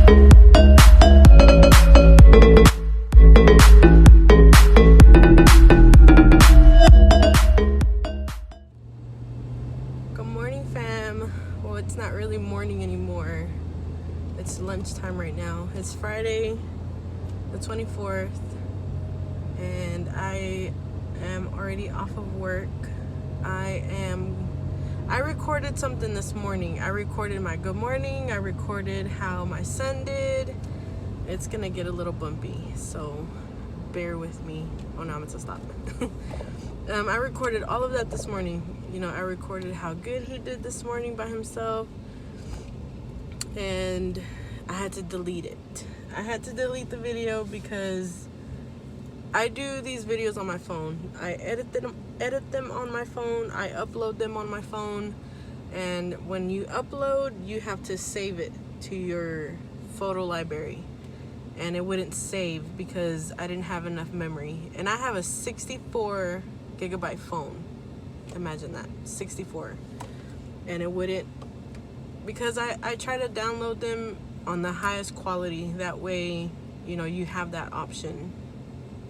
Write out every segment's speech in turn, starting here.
Good morning, fam. Well, it's not really morning anymore. It's lunchtime right now. It's Friday the 24th and I am already off of work. I recorded something this morning. I recorded my good morning. I recorded how my son did. It's gonna get a little bumpy, so bear with me. Oh no, I'm gonna stop. I recorded all of that this morning. You know, I recorded how good he did this morning by himself, and I had to delete it. I had to delete the video because I do these videos on my phone. I edit them on my phone. I upload them on my phone, and when you upload, you have to save it to your photo library, and it wouldn't save because I didn't have enough memory. And I have a 64 gigabyte phone. Imagine that, 64. And it wouldn't, because I try to download them on the highest quality. That way, you know, you have that option.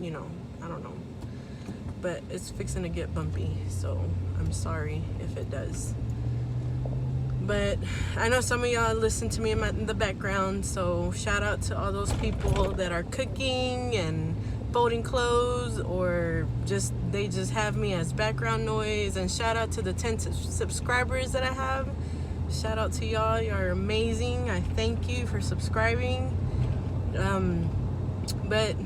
You know, I don't know. But it's fixing to get bumpy, so I'm sorry if it does. But I know some of y'all listen to me in the background, so shout out to all those people that are cooking and folding clothes, or they just have me as background noise. And shout out to the 10 subscribers that I have. Shout out to y'all. You're amazing. I thank you for subscribing. But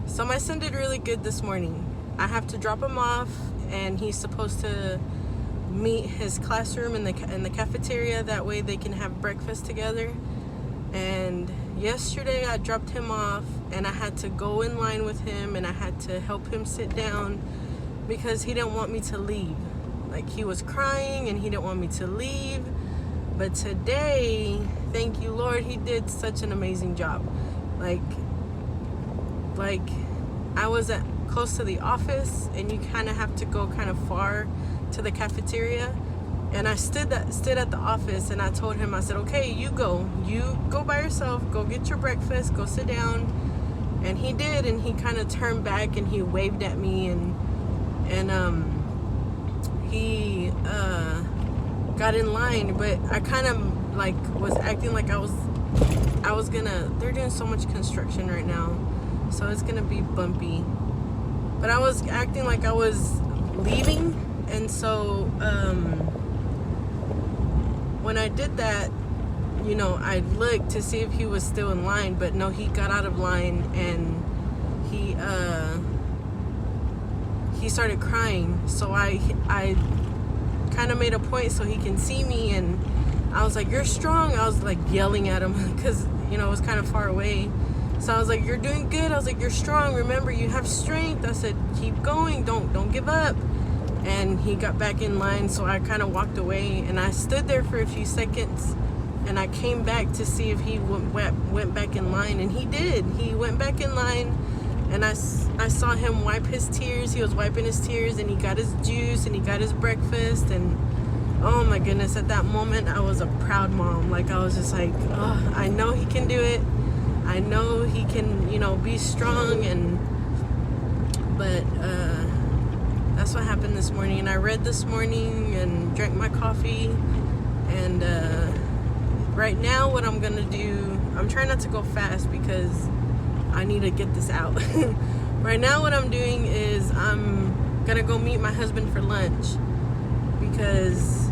so my son did really good this morning. I have to drop him off, and he's supposed to meet his classroom in the cafeteria. That way they can have breakfast together. And yesterday I dropped him off, and I had to go in line with him, and I had to help him sit down because he didn't want me to leave. Like, he was crying and he didn't want me to leave. But today, thank you Lord, he did such an amazing job. Like I was close to the office, and you kind of have to go kind of far to the cafeteria. And I stood at the office, and I told him, I said, okay, you go by yourself, go get your breakfast, go sit down. And he did, and he kind of turned back and he waved at me, and he got in line. But I kind of like was acting like I was gonna, they're doing so much construction right now, so it's gonna be bumpy. But I was acting like I was leaving, and so when I did that, you know, I looked to see if he was still in line, but no, he got out of line, and he started crying. So I kind of made a point so he can see me, and I was like, you're strong. I was like yelling at him because, you know, it was kind of far away. So I was like, you're doing good. I was like, you're strong. Remember, you have strength. I said, keep going. Don't give up. And he got back in line, so I kind of walked away, and I stood there for a few seconds, and I came back to see if he went back in line, and he did. He went back in line, and I saw him wipe his tears. He was wiping his tears, and he got his juice, and he got his breakfast, and oh my goodness, at that moment, I was a proud mom. Like, I was just like, oh, I know he can do it. I know he can, you know, be strong. But that's what happened this morning. And I read this morning and drank my coffee. And right now, what I'm gonna do, I'm trying not to go fast because I need to get this out. Right now, what I'm doing is I'm gonna go meet my husband for lunch because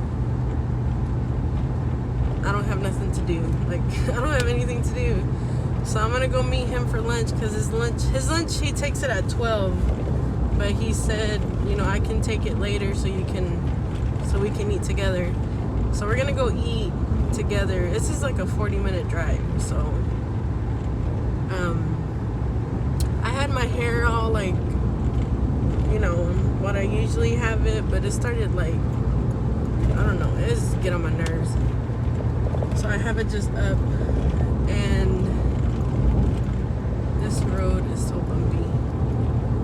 I don't have nothing to do. Like, I don't have anything to do. So I'm gonna go meet him for lunch because his lunch, he takes it at 12. But he said, you know, I can take it later so we can eat together. So we're gonna go eat together. This is like a 40-minute drive. So I had my hair all like, you know, what I usually have it, but it started like, I don't know, it just get on my nerves. So I have it just up, and this road is so bumpy.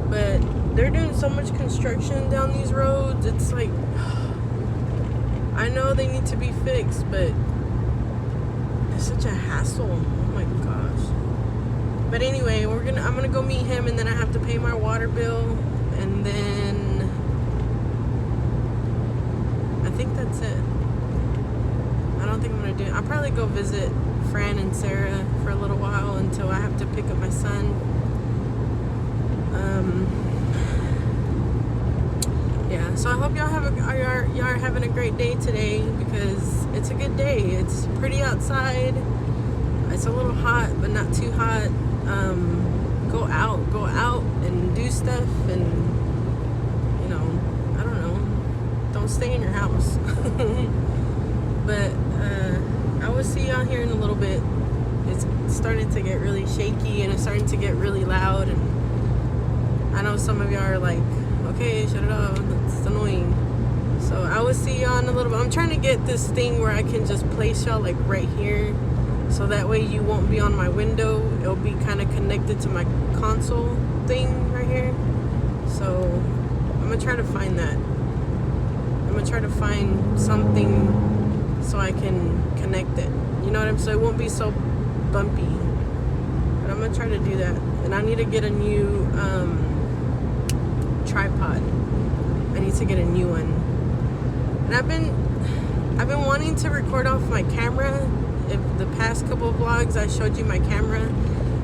But they're doing so much construction down these roads. It's like, I know they need to be fixed, but It's such a hassle. Oh my gosh. But anyway, I'm gonna go meet him, and then I have to pay my water bill, and then I think that's it. I don't think I'm gonna do it. I'll probably go visit Fran and Sarah for a little while until I have to pick up my son. Yeah, so I hope y'all are having a great day today, because it's a good day. It's pretty outside. It's a little hot, but not too hot. Go out and do stuff, and I don't know, don't stay in your house. But I will see y'all here in a little bit. It's starting to get really shaky, and it's starting to get really loud, and I know some of y'all are like, okay, shut it off, that's annoying. So I will see y'all in a little bit. I'm trying to get this thing where I can just place y'all like right here, so that way you won't be on my window. It'll be kind of connected to my console thing right here. So I'm gonna try to find that. I'm gonna try to find something so I can connect it. You know what I'm saying? It won't be so bumpy. But I'm gonna try to do that. And I need to get a new tripod. I need to get a new one. And I've been wanting to record off my camera. If the past couple of vlogs I showed you my camera,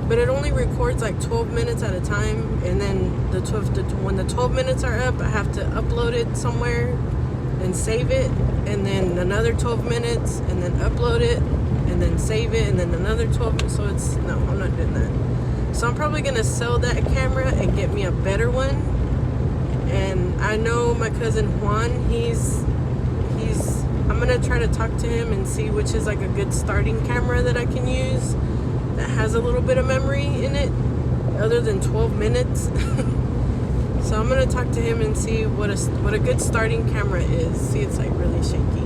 but it only records like 12 minutes at a time, and then when the 12 minutes are up, I have to upload it somewhere and save it, and then another 12 minutes, and then upload it, and then save it, and then another 12 minutes. So no, I'm not doing that. So I'm probably gonna sell that camera and get me a better one. And I know my cousin Juan, I'm gonna try to talk to him and see which is like a good starting camera that I can use that has a little bit of memory in it, other than 12 minutes. So I'm gonna talk to him and see what a good starting camera is. See, it's like really shaky.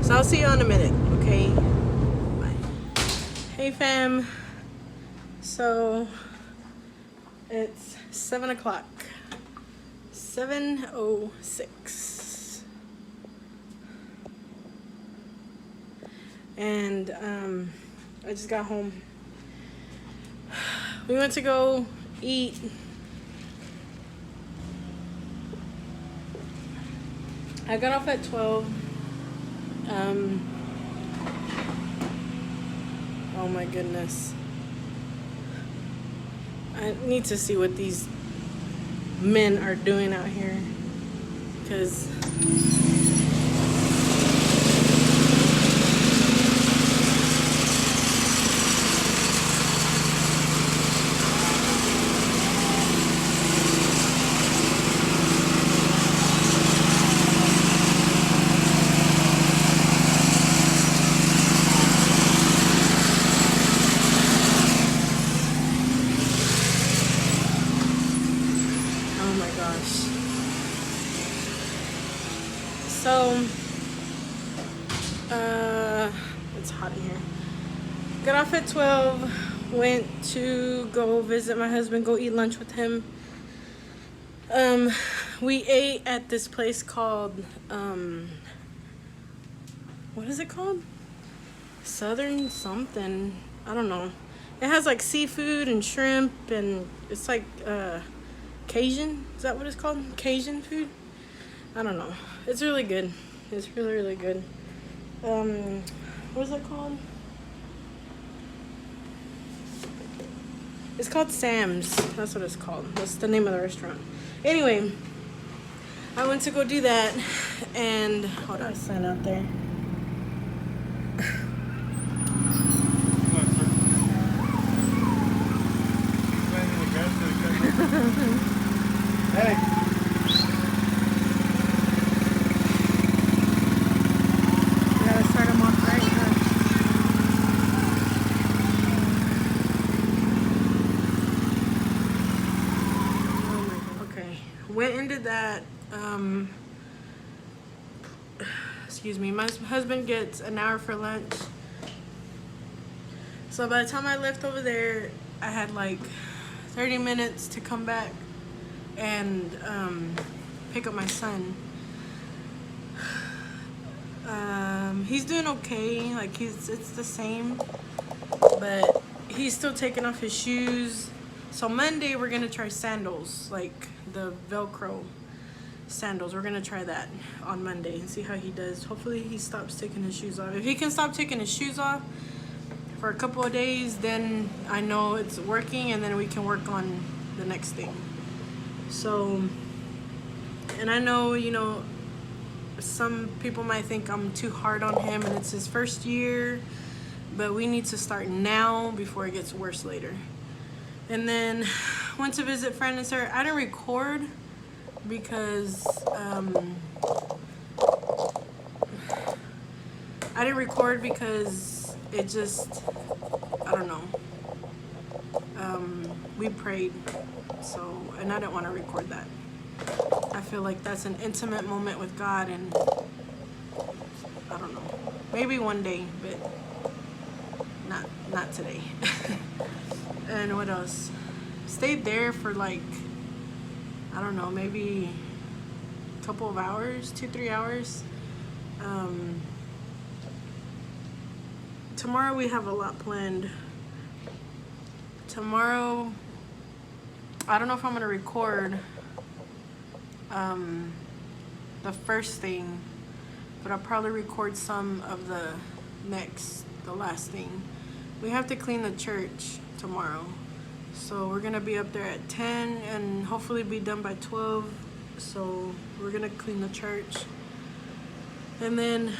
So I'll see you in a minute, okay? Bye. Hey fam. So it's 7 o'clock. 7:06. And I just got home. We went to go eat. I got off at 12. Oh my goodness. I need to see what these men are doing out here, because it's hot in here. Got off at 12, went to go visit my husband, go eat lunch with him. We ate at this place called, what is it called? Southern something, I don't know. It has like seafood and shrimp, and it's like Cajun, is that what it's called? Cajun food? I don't know. It's really good. It's really, really good. What is it called? It's called Sam's. That's what it's called. That's the name of the restaurant. Anyway, I went to go do that, and hold on, sign out there. Hey. Went and did that. Excuse me, my husband gets an hour for lunch. So by the time I left over there, I had like 30 minutes to come back and pick up my son. He's doing okay. Like it's the same, but he's still taking off his shoes. So Monday we're gonna try sandals, like the Velcro sandals. We're gonna try that on Monday and see how he does. Hopefully he stops taking his shoes off. If he can stop taking his shoes off for a couple of days, then I know it's working, and then we can work on the next thing. So, and I know, you know, some people might think I'm too hard on him and it's his first year, but we need to start now before it gets worse later. And then went to visit friend and sir. I didn't record because it just, I don't know. We prayed, so, and I didn't want to record that. I feel like that's an intimate moment with God, and I don't know. Maybe one day, but not today. And what else? Stayed there for like, I don't know, maybe a couple of hours, 2-3 hours. Tomorrow we have a lot planned. Tomorrow, I don't know if I'm gonna record the first thing, but I'll probably record some of the last thing. We have to clean the church tomorrow, so we're gonna be up there at 10 and hopefully be done by 12. So we're gonna clean the church, and then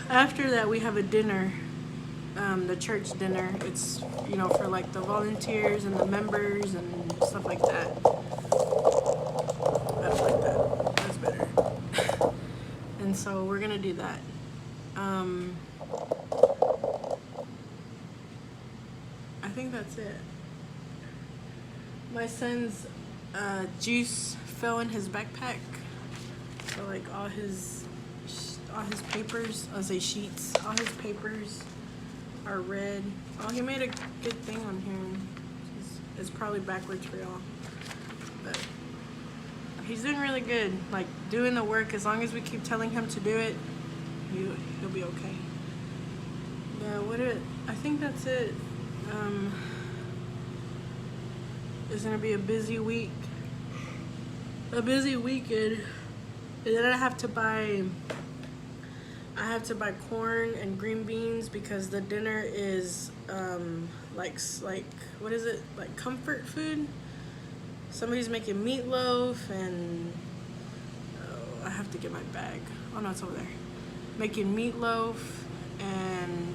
after that we have a dinner, the church dinner. It's, you know, for like the volunteers and the members and stuff like that. I don't like that. That's better. And so we're gonna do that. I think that's it. My son's juice fell in his backpack, so like all his papers, I'll say sheets, all his papers are red. Oh, he made a good thing on here. It's probably backwards for y'all, but he's doing really good. Like, doing the work, as long as we keep telling him to do it, he'll be okay. Yeah, I think that's it. It's gonna be a busy week, a busy weekend, and then I have to buy corn and green beans because the dinner is like what is it, like comfort food. Somebody's making meatloaf, and I have to get my bag. Oh no, it's over there. Making meatloaf and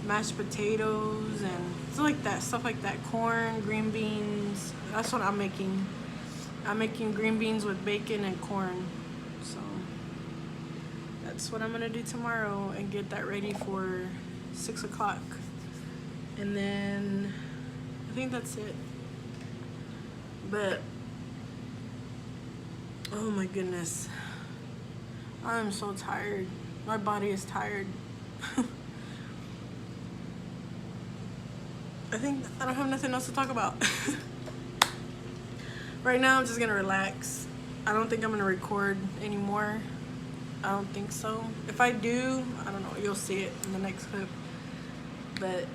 mashed potatoes and stuff like that. Corn, green beans. That's what I'm making. I'm making green beans with bacon and corn. So that's what I'm gonna do tomorrow and get that ready for 6 o'clock. And then I think that's it. But oh my goodness, I'm so tired. My body is tired. I think I don't have nothing else to talk about. Right now I'm just gonna relax. I don't think I'm gonna record anymore. I don't think so. If I do, I don't know, you'll see it in the next clip. But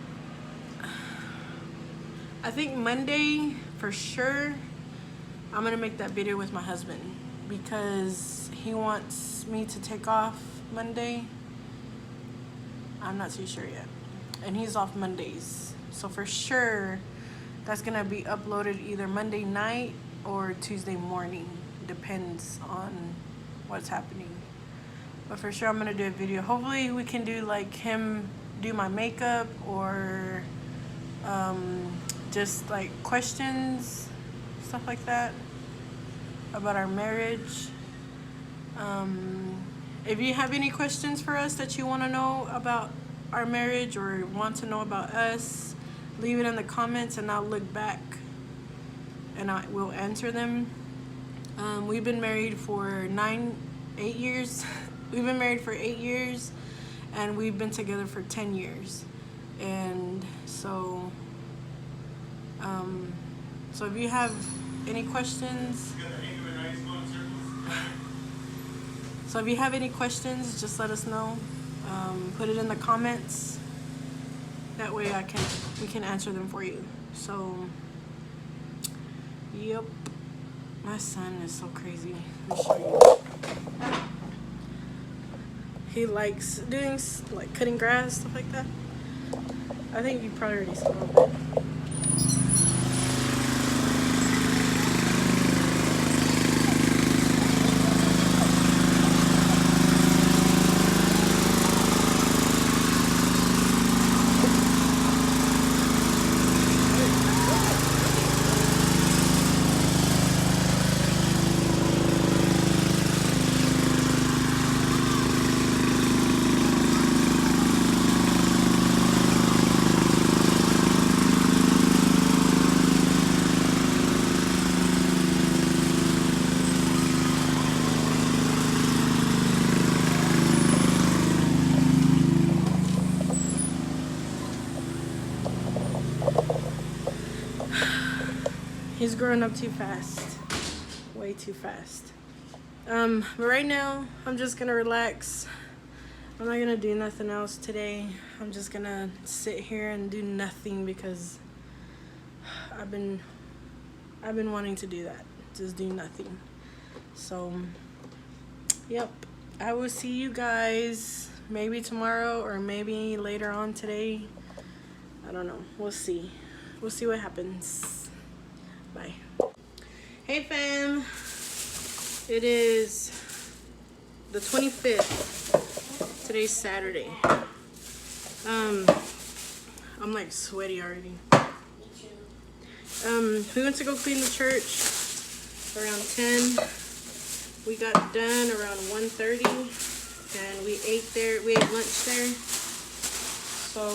I think Monday for sure I'm gonna make that video with my husband because he wants me to take off Monday. I'm not too sure yet. And he's off Mondays. So for sure that's gonna be uploaded either Monday night or Tuesday morning. Depends on what's happening. But for sure I'm gonna do a video. Hopefully we can do like him do my makeup, or just like questions, stuff like that about our marriage. If you have any questions for us that you want to know about our marriage or want to know about us, leave it in the comments and I'll look back and I will answer them. We've been married for 8 years. We've been married for 8 years, and we've been together for 10 years. And so if you have any questions, So if you have any questions, just let us know. Put it in the comments. That way we can answer them for you. So, yep. My son is so crazy. Let me show you. He likes doing like cutting grass, stuff like that. I think you probably already saw it. He's growing up too fast. Way too fast. But right now, I'm just gonna relax. I'm not gonna do nothing else today. I'm just gonna sit here and do nothing because I've been wanting to do that. Just do nothing. So, yep. I will see you guys maybe tomorrow or maybe later on today. I don't know. We'll see. We'll see what happens. Bye. Hey fam, it is the 25th. Today's Saturday. I'm like sweaty already. We went to go clean the church around 10. We got done around 1:30 and we ate lunch there. So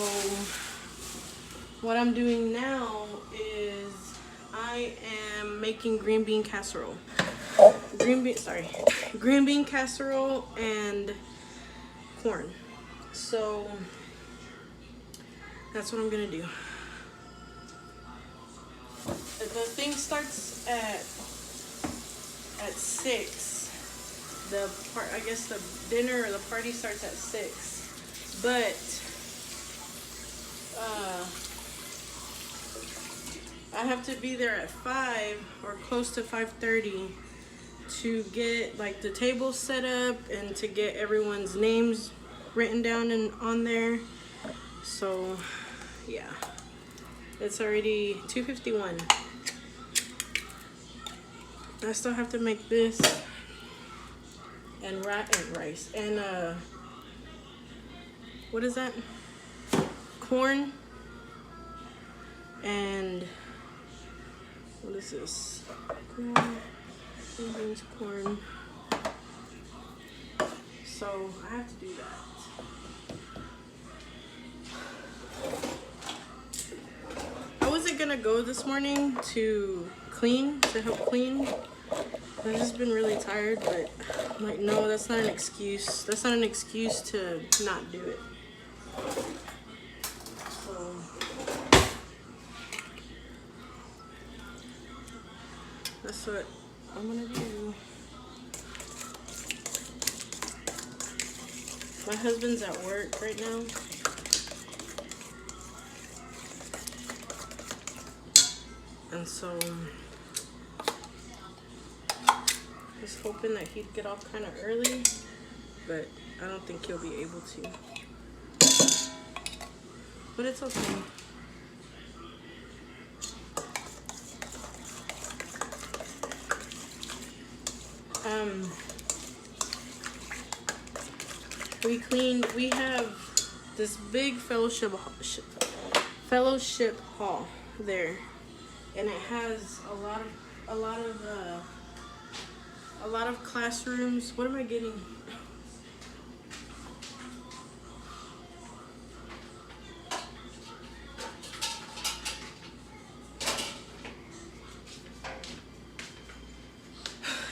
what I'm doing now is I am making green bean casserole. Green bean casserole and corn. So that's what I'm gonna do. The thing starts at 6. I guess the dinner or the party starts at 6. But I have to be there at 5 or close to 5:30 to get like the table set up and to get everyone's names written down and on there. So yeah, it's already 2:51. I still have to make this and rice and what is that? Corn and what is this? Corn, beans, corn. So I have to do that. I wasn't gonna go this morning to help clean. I've just been really tired, but I'm like, no, that's not an excuse. That's not an excuse to not do it. So that's what I'm gonna do. My husband's at work right now. And so just hoping that he'd get off kind of early, but I don't think he'll be able to. But it's okay. We have this big fellowship hall there, and it has a lot of classrooms. What am I getting?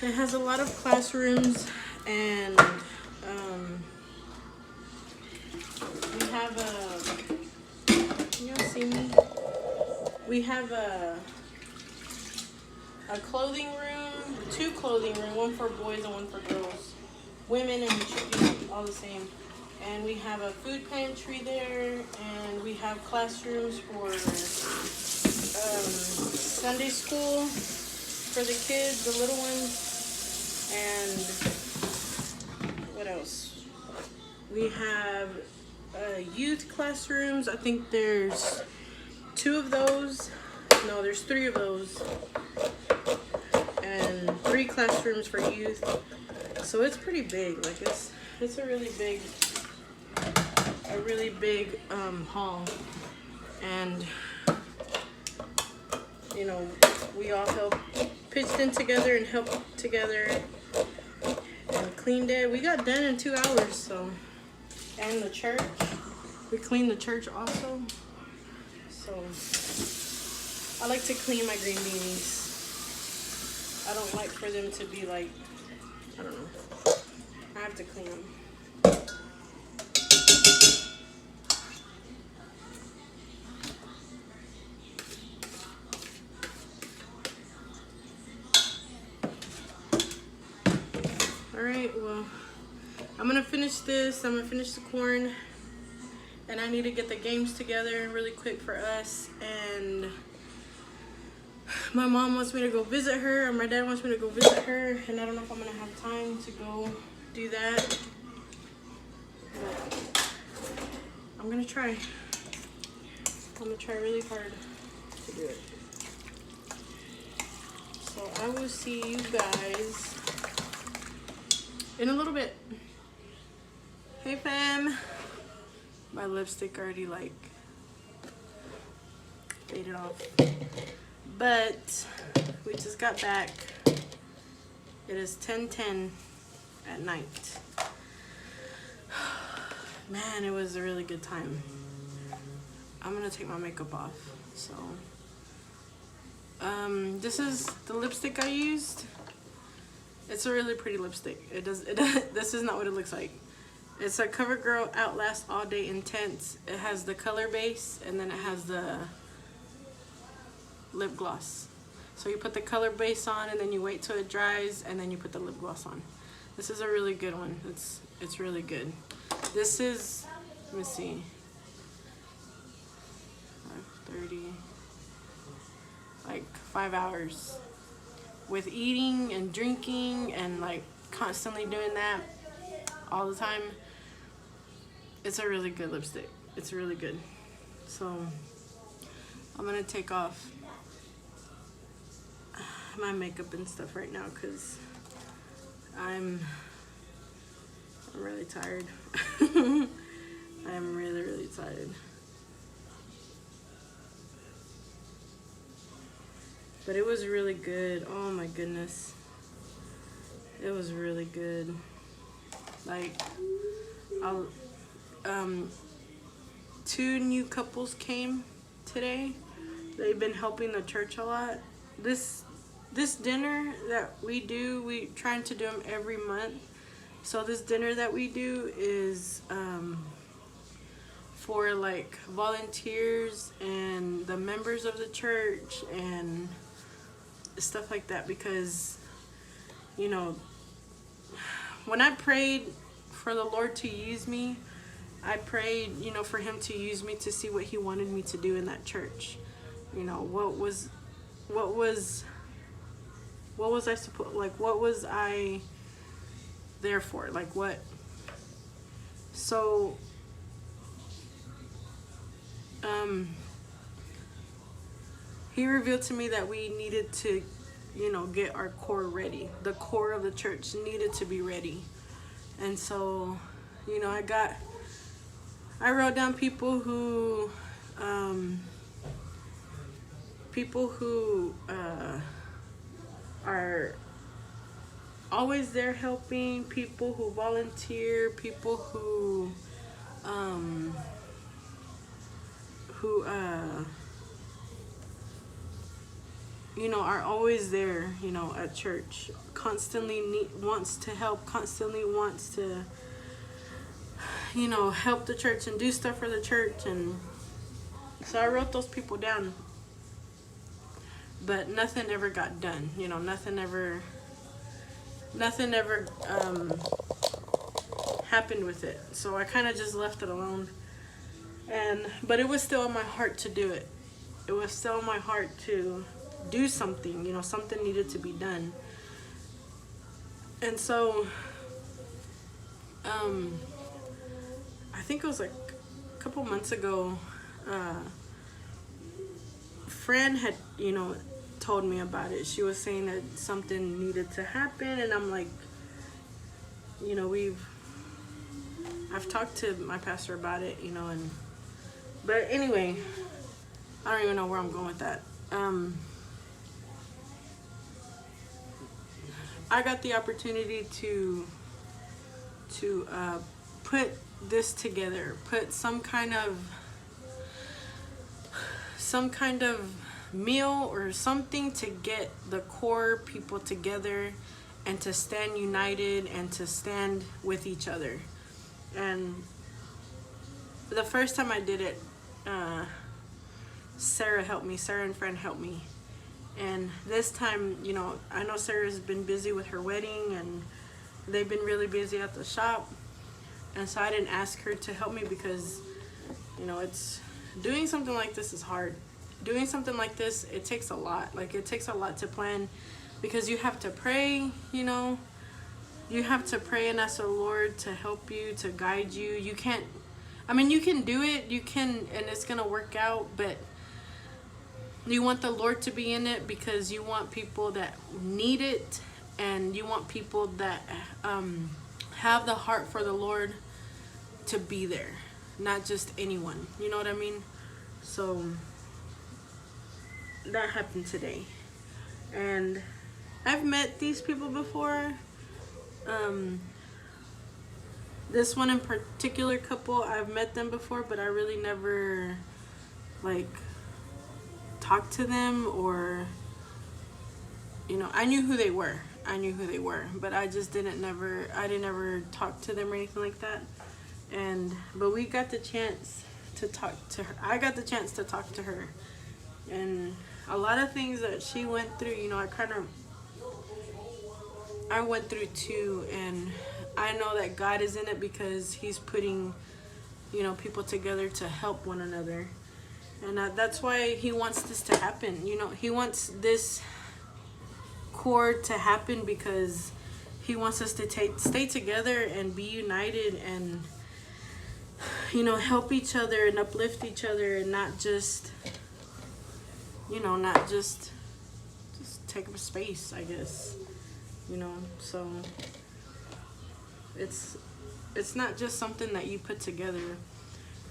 It has a lot of classrooms, and we have you guys see me? We have a clothing room, 2 clothing rooms, one for boys and one for girls. women, and it should be all the same. And we have a food pantry there, and we have classrooms for Sunday school for the kids, the little ones. And what else? We have youth classrooms. I think there's 2 of those. No, there's 3 of those. And 3 classrooms for youth. So it's pretty big. Like it's a really big hall. And you know, we all pitched in together and helped together and cleaned it. We got done in 2 hours. So, and the church, we cleaned the church also. So I like to clean my green beanies. I don't like for them to be like, I don't know. I have to clean them. Alright, well, I'm gonna finish this. I'm gonna finish the corn. And I need to get the games together really quick for us. And my mom wants me to go visit her, or my dad wants me to go visit her. And I don't know if I'm gonna have time to go do that. But I'm gonna try. I'm gonna try really hard to do it. So I will see you guys in a little bit. Hey fam. My lipstick already like faded off. But we just got back. It is 10:10 at night. Man, it was a really good time. I'm gonna take my makeup off. So this is the lipstick I used. It's a really pretty lipstick. This is not what it looks like. It's a CoverGirl Outlast All Day Intense. It has the color base, and then it has the lip gloss. So you put the color base on, and then you wait till it dries, and then you put the lip gloss on. This is a really good one. It's really good. This is, let me see, 5:30, like 5 hours with eating and drinking and like constantly doing that all the time. It's a really good lipstick. It's really good. So I'm gonna take off my makeup and stuff right now because I'm really tired. I'm really tired. But it was really good. Oh my goodness. It was really good. Like, 2 new couples came today. They've been helping the church a lot. This dinner that we do, we trying to do them every month. So this dinner that we do is for like volunteers and the members of the church and stuff like that, because you know, when I prayed for the Lord to use me, I prayed, you know, for him to use me to see what he wanted me to do in that church. You know, what was I supposed, like, what was I there for? Like, what? So he revealed to me that we needed to, you know, get our core ready. The core of the church needed to be ready. And so, you know, I wrote down people who are always there helping, people who volunteer, people who you know, are always there, you know, at church, constantly wants to help, constantly wants to, you know, help the church and do stuff for the church. And so I wrote those people down, but nothing ever got done, you know, nothing ever happened with it. So I kind of just left it alone. But it was still in my heart to do it. It was still in my heart to do something, you know, something needed to be done. And so, I think it was like a couple months ago, Fran had, you know, told me about it. She was saying that something needed to happen, and I'm like, you know, I've talked to my pastor about it, you know, but anyway, I don't even know where I'm going with that. I got the opportunity to put this together, put some kind of meal or something to get the core people together and to stand united and to stand with each other. And the first time I did it, Sarah and Fran helped me. And this time, you know, I know Sarah's been busy with her wedding and they've been really busy at the shop. And so I didn't ask her to help me because, you know, doing something like this is hard. Doing something like this, it takes a lot. Like, it takes a lot to plan because you have to pray, you know. You have to pray and ask the Lord to help you, to guide you. You can't, I mean, you can do it, you can, and it's going to work out, but you want the Lord to be in it because you want people that need it, and you want people that have the heart for the Lord to be there, not just anyone. You know what I mean? So that happened today. And I've met these people before. This one in particular couple, I've met them before, but I really never like talked to them, or, you know, I knew who they were, but I just didn't ever talk to them or anything like that. But we got the chance to talk to her. I got the chance to talk to her, and a lot of things that she went through, you know, I went through too, and I know that God is in it because He's putting, you know, people together to help one another. And that's why He wants this to happen. You know, He wants this core to happen because He wants us to stay together and be united and, you know, help each other and uplift each other, and not just, you know, just take up space, I guess. You know, so it's not just something that you put together.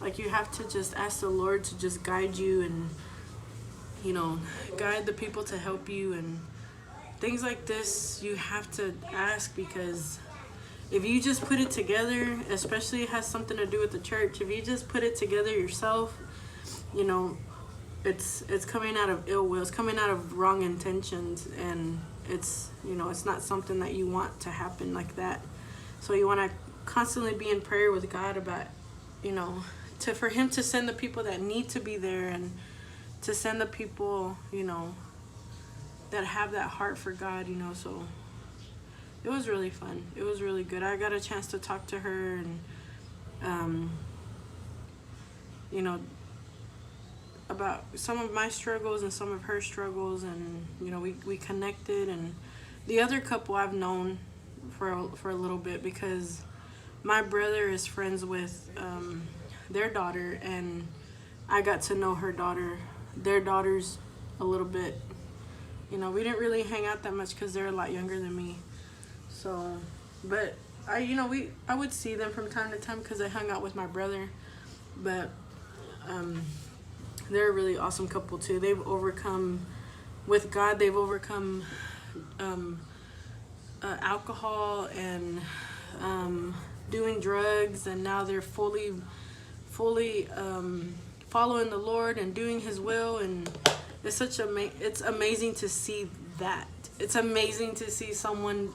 Like, you have to just ask the Lord to just guide you and, you know, guide the people to help you, and things like this you have to ask, because if you just put it together, especially it has something to do with the church, if you just put it together yourself, you know, it's coming out of ill will, it's coming out of wrong intentions, and it's, you know, it's not something that you want to happen like that. So you want to constantly be in prayer with God about, you know, for Him to send the people that need to be there, and to send the people, you know, that have that heart for God, you know. So it was really fun. It was really good. I got a chance to talk to her, and you know, about some of my struggles and some of her struggles, and, you know, we connected. And the other couple I've known for a little bit, because my brother is friends with their daughter, and I got to know their daughters a little bit. You know, we didn't really hang out that much because they're a lot younger than me. So, but I would see them from time to time because I hung out with my brother. But they're a really awesome couple too. They've overcome, with God, they've overcome alcohol and doing drugs, and now they're fully following the Lord and doing His will. And it's it's amazing to see that. It's amazing to see someone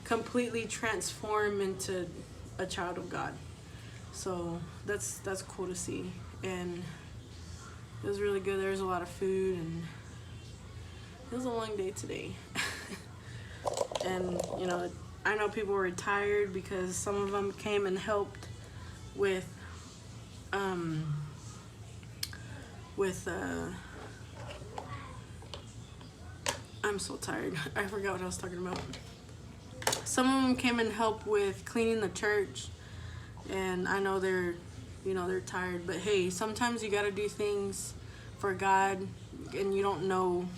completely transform into a child of God. So that's cool to see. And it was really good. There was a lot of food, and it was a long day today. And, you know, I know people were tired because some of them came and helped with um with I'm so tired. I forgot what I was talking about. Some of them came and helped with cleaning the church, and I know they're, they're tired, but hey, sometimes you got to do things for God and you don't know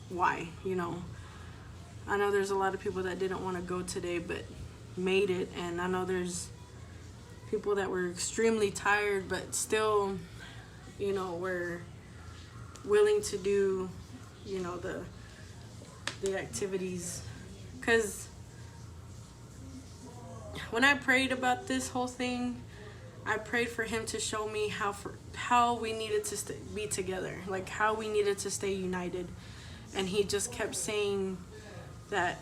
why. I know there's a lot of people that didn't want to go today but made it, and I know there's people that were extremely tired but still, were willing to do, the activities. Because when I prayed about this whole thing, I prayed for him to show me how we needed to be together, like how we needed to stay united. And he just kept saying that,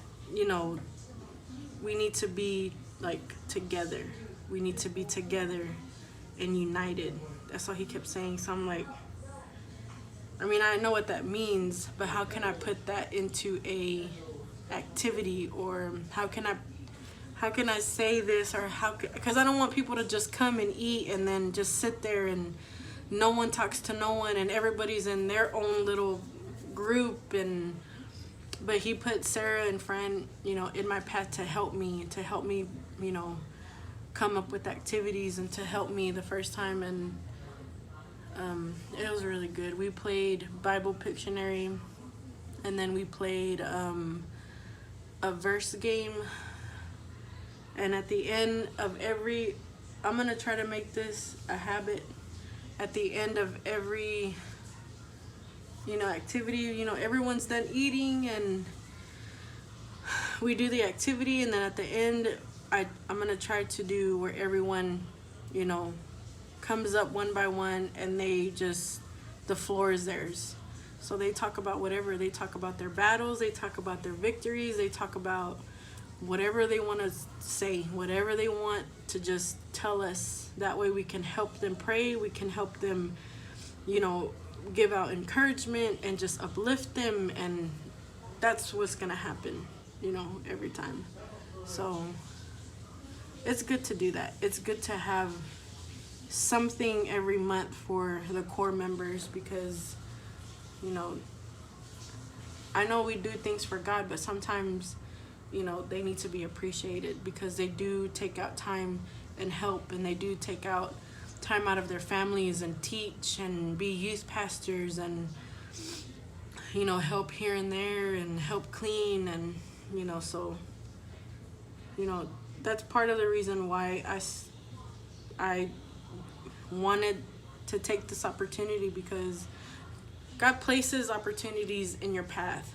we need to be like together. We need to be together and united. That's all he kept saying. So I'm like, I know what that means, but how can I put that into a activity, or how can I say this, or because I don't want people to just come and eat and then just sit there and no one talks to no one and everybody's in their own little group. But he put Sarah and Fran, in my path to help me, come up with activities and to help me the first time. And it was really good. We played Bible Pictionary, and then we played a verse game. And at the end of I'm gonna try to make this a habit. At the end of every activity, everyone's done eating and we do the activity, and then at the end I'm gonna try to do where everyone comes up one by one and the floor is theirs. So they talk about whatever. They talk about their battles, they talk about their victories, they talk about whatever they want to say, whatever they want to just tell us. That way we can help them pray, we can help them, give out encouragement and just uplift them. And that's what's going to happen, every time. So it's good to do that. It's good to have something every month for the core members, because I know we do things for God, but sometimes they need to be appreciated, because they do take out time and help, and they do take out time out of their families and teach and be youth pastors and help here and there and help clean. And so that's part of the reason why I wanted to take this opportunity, because God places opportunities in your path,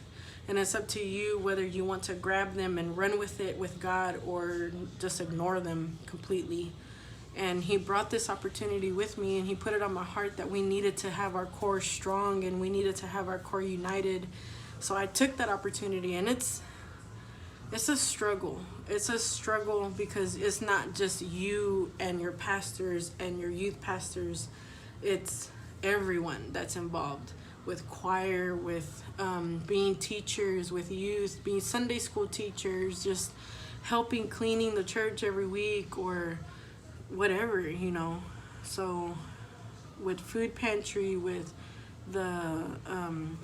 and it's up to you whether you want to grab them and run with it with God or just ignore them completely. And he brought this opportunity with me, and he put it on my heart that we needed to have our core strong and we needed to have our core united. So I took that opportunity, and it's a struggle. It's a struggle because it's not just you and your pastors and your youth pastors. It's everyone that's involved, with choir, with being teachers, with youth, being Sunday school teachers, just helping cleaning the church every week or whatever, So with food pantry, with the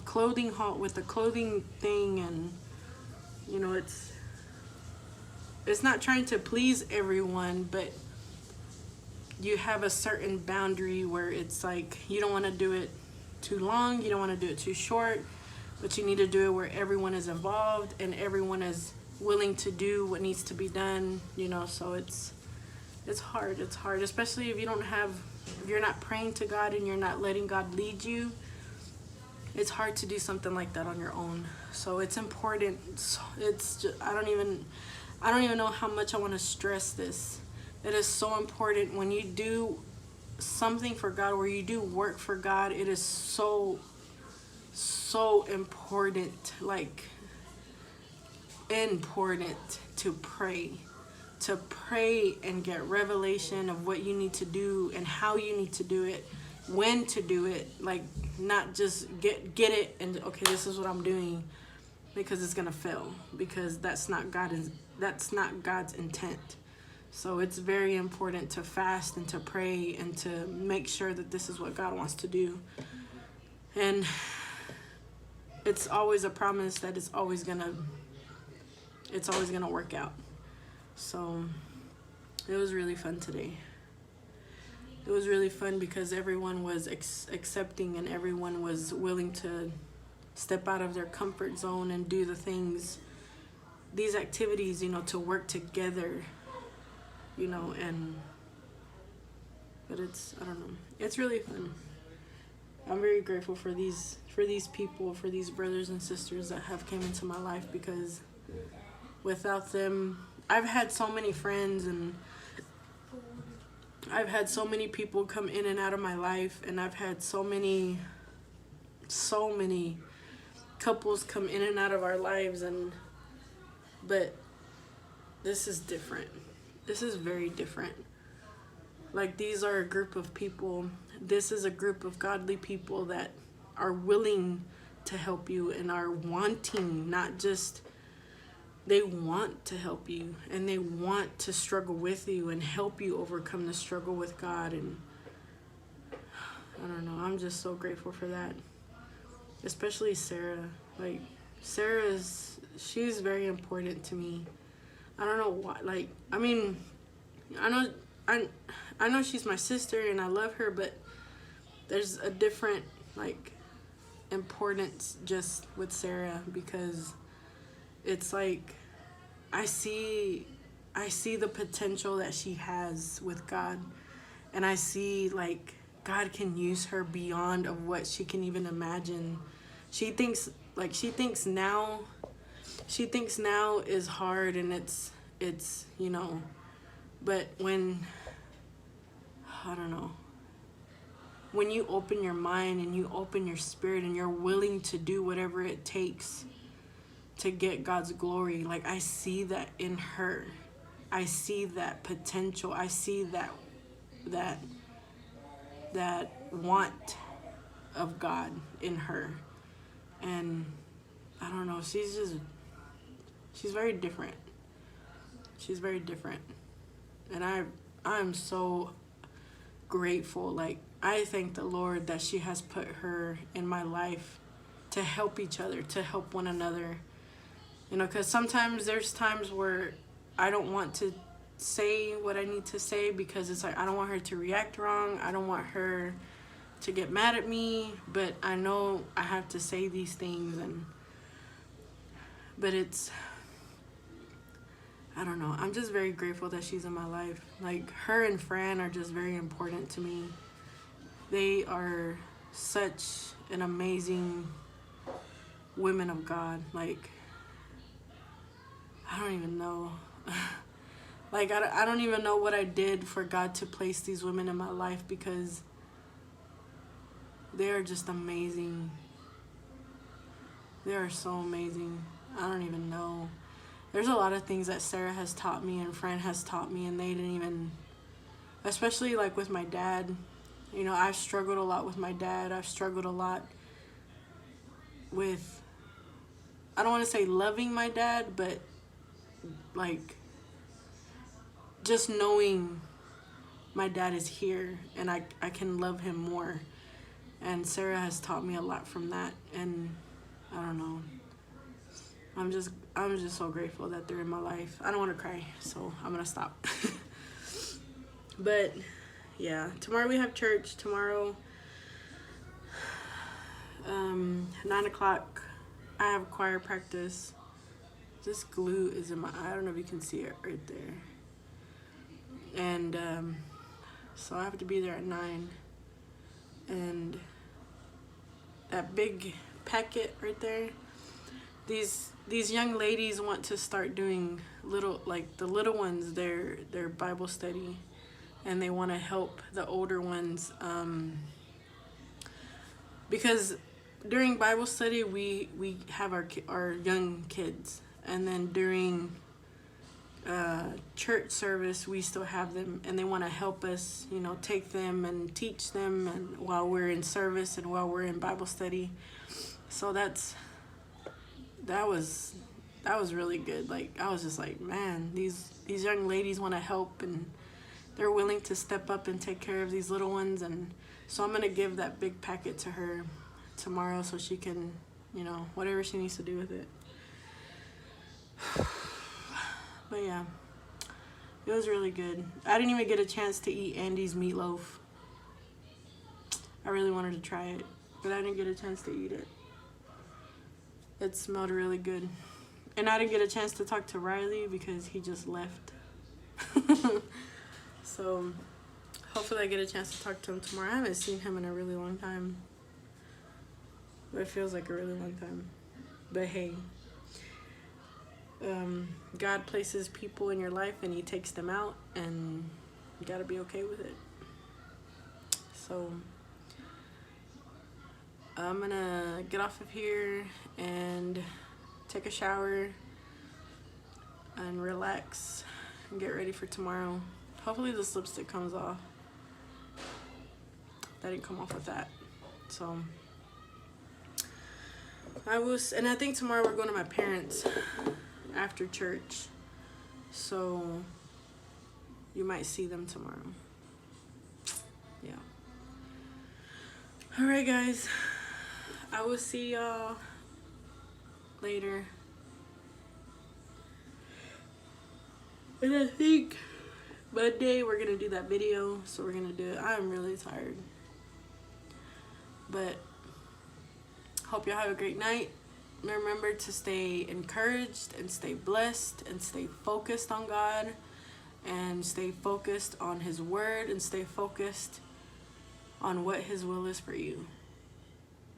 clothing haul, with the clothing thing, and it's not trying to please everyone, but you have a certain boundary where it's like you don't want to do it too long, you don't want to do it too short, but you need to do it where everyone is involved and everyone is willing to do what needs to be done. So it's hard, especially if you're not praying to God and you're not letting God lead you. It's hard to do something like that on your own. So it's important. It's just, I don't even know how much I want to stress this. It is so important when you do something for God, or you do work for God. It is so important, like important to pray and get revelation of what you need to do and how you need to do it, when to do it. Like, not just get it and okay, this is what I'm doing, because it's gonna fail, because that's not that's not God's intent. So it's very important to fast and to pray and to make sure that this is what God wants to do. And it's always a promise that it's always gonna work out. So it was really fun today. It was really fun because everyone was accepting and everyone was willing to step out of their comfort zone and do the things, these activities, to work together, but I don't know, it's really fun. I'm very grateful for these people, for these brothers and sisters that have came into my life, because without them, I've had so many friends and I've had so many people come in and out of my life, and I've had so many couples come in and out of our lives, but this is different. This is very different. Like, these are a group of people. This is a group of godly people that are willing to help you and are wanting, not just, they want to help you and they want to struggle with you and help you overcome the struggle with God. And I don't know, I'm just so grateful for that. Especially Sarah. Like, she's very important to me. I don't know why. Like, I mean, I know she's my sister and I love her, but there's a different, like, importance just with Sarah, because it's like I see the potential that she has with God, and I see, like, God can use her beyond of what she can even imagine. She thinks now is hard, and it's but when, I don't know, when you open your mind and you open your spirit and you're willing to do whatever it takes to get God's glory, like, I see that in her. I see that potential. I see that want of God in her. And I don't know, she's very different. She's very different. And I'm so grateful. Like, I thank the Lord that she has put her in my life to help each other, to help one another. Because sometimes there's times where I don't want to say what I need to say, because it's like, I don't want her to react wrong. I don't want her to get mad at me, but I know I have to say these things. But I don't know. I'm just very grateful that she's in my life. Like, her and Fran are just very important to me. They are such an amazing women of God. Like, I don't even know. Like, I don't even know what I did for God to place these women in my life, because they are just amazing. They are so amazing. I don't even know. There's a lot of things that Sarah has taught me and Fran has taught me, and they didn't even, especially like with my dad. I've struggled a lot with my dad. I've struggled a lot with, I don't want to say loving my dad, but like just knowing my dad is here and I can love him more. And Sarah has taught me a lot from that. And I don't know. I'm just so grateful that they're in my life. I don't want to cry, so I'm going to stop. But yeah, tomorrow we have church. Tomorrow, 9 o'clock, I have choir practice. This glue is in my eye. I don't know if you can see it right there. And so I have to be there at 9. And that big packet right there, these young ladies want to start doing the little ones, their Bible study, and they want to help the older ones, because during Bible study we have our young kids, and then during church service we still have them, and they want to help us, take them and teach them, and while we're in service and while we're in Bible study. So that that was really good. Like, I was just like, man, these young ladies want to help, and they're willing to step up and take care of these little ones. And so I'm gonna give that big packet to her tomorrow so she can, you know, whatever she needs to do with it. But yeah, it was really good. I didn't even get a chance to eat Andy's meatloaf. I really wanted to try it, but I didn't get a chance to eat it. It smelled really good. And I didn't get a chance to talk to Riley because he just left. So hopefully I get a chance to talk to him tomorrow. I haven't seen him in a really long time. But it feels like a really long time. But hey, God places people in your life and he takes them out, and you gotta be okay with it. So I'm gonna get off of here and take a shower and relax and get ready for tomorrow. Hopefully this lipstick comes off. That didn't come off with that. So and I think tomorrow we're going to my parents after church. So you might see them tomorrow. Yeah. Alright guys. I will see y'all later. And I think Monday we're gonna do that video, so we're gonna do it. I'm really tired, but hope y'all have a great night. Remember to stay encouraged and stay blessed and stay focused on God and stay focused on his word and stay focused on what his will is for you.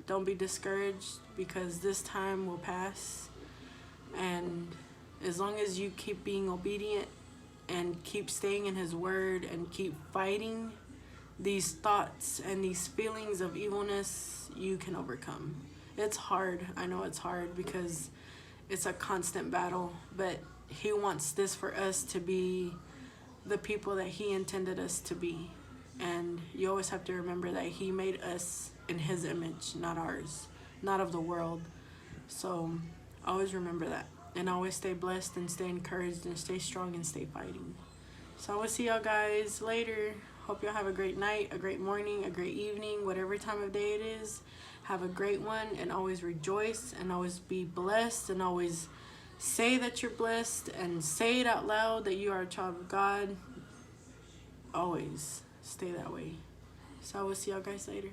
Don't be discouraged, because this time will pass, and as long as you keep being obedient and keep staying in his word and keep fighting these thoughts and these feelings of evilness, you can overcome. It's hard. I know it's hard because it's a constant battle, but he wants this for us to be the people that he intended us to be. And you always have to remember that he made us in his image, not ours, not of the world. So always remember that, and always stay blessed and stay encouraged and stay strong and stay fighting. So I will see y'all guys later. Hope y'all have a great night, a great morning, a great evening, whatever time of day it is. Have a great one, and always rejoice and always be blessed, and always say that you're blessed and say it out loud that you are a child of God. Always stay that way. So I will see y'all guys later.